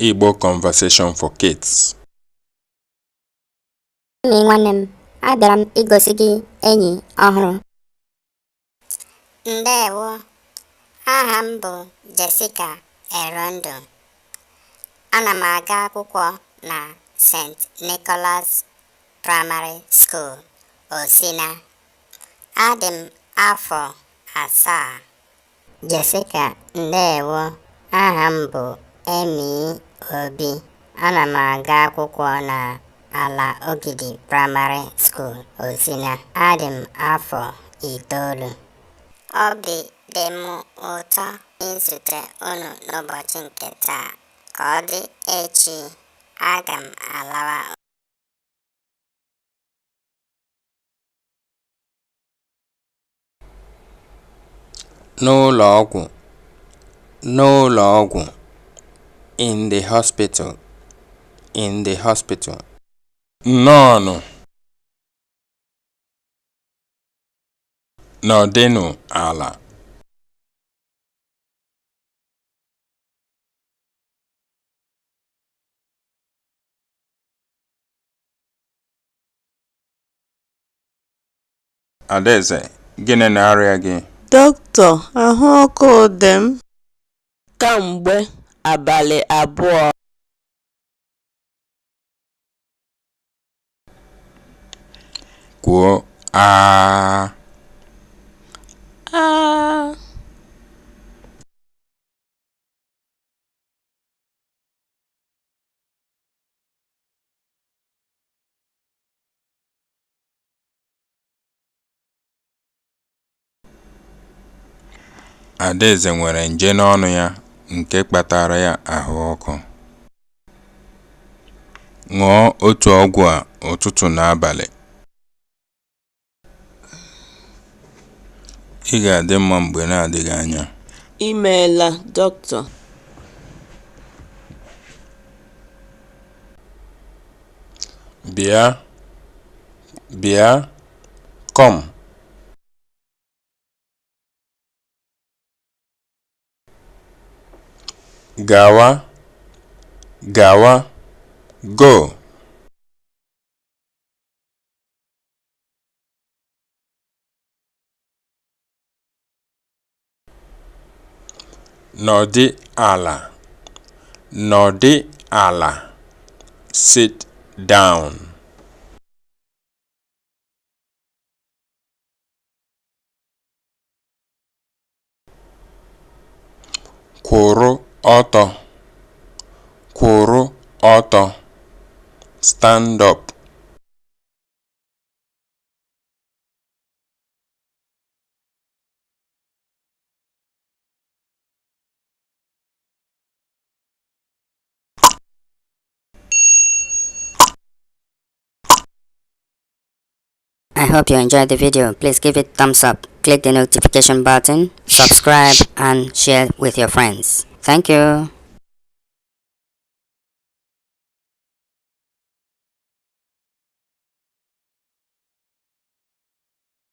Igbo Conversation for Kids. Enyi nwanne m, abịara m igosi gị enyi ọhụrụ. Ndewo, aha m bụ Jessica Erondo. Ana m aga akwụkwọ na St. Nicholas Primary School, Osina. Adị m afọ 7. Jessica, ndewo, aha m bụ Emi Obi. Ana m aga akwụkwọ na Ala Ogidi Primary School, Osina. Adị m afọ 9. Obi dị m ụtọ izute unu n'ụbọchị nke taa. Ka ọ dị echi, aga m alawa. N'ụlọ ọgwụ, in the hospital. Nnọọnụ, nọdịnụ ala. Adaeze, gịnị na-arịa gị? Dọkịta, ahụ ọkụ dị m kamgbe abalị 2. Kwuo aa. Adaeze nwere nje n'ọnụ ya nke kpatara ya ahụ ọkụ. Ṅụọ otu ọgwụ a ụtụtụ na abalị. Ị ga-adị mma mgbe na-adịghị anya. Imeela, dọkịta. Bịa, come. Gawa, go. Nọdị ala, sit down. Kwụrụ ọtọ, stand up. I hope you enjoyed the video. Please give it thumbs up, click the notification button, subscribe and share with your friends. Thank you.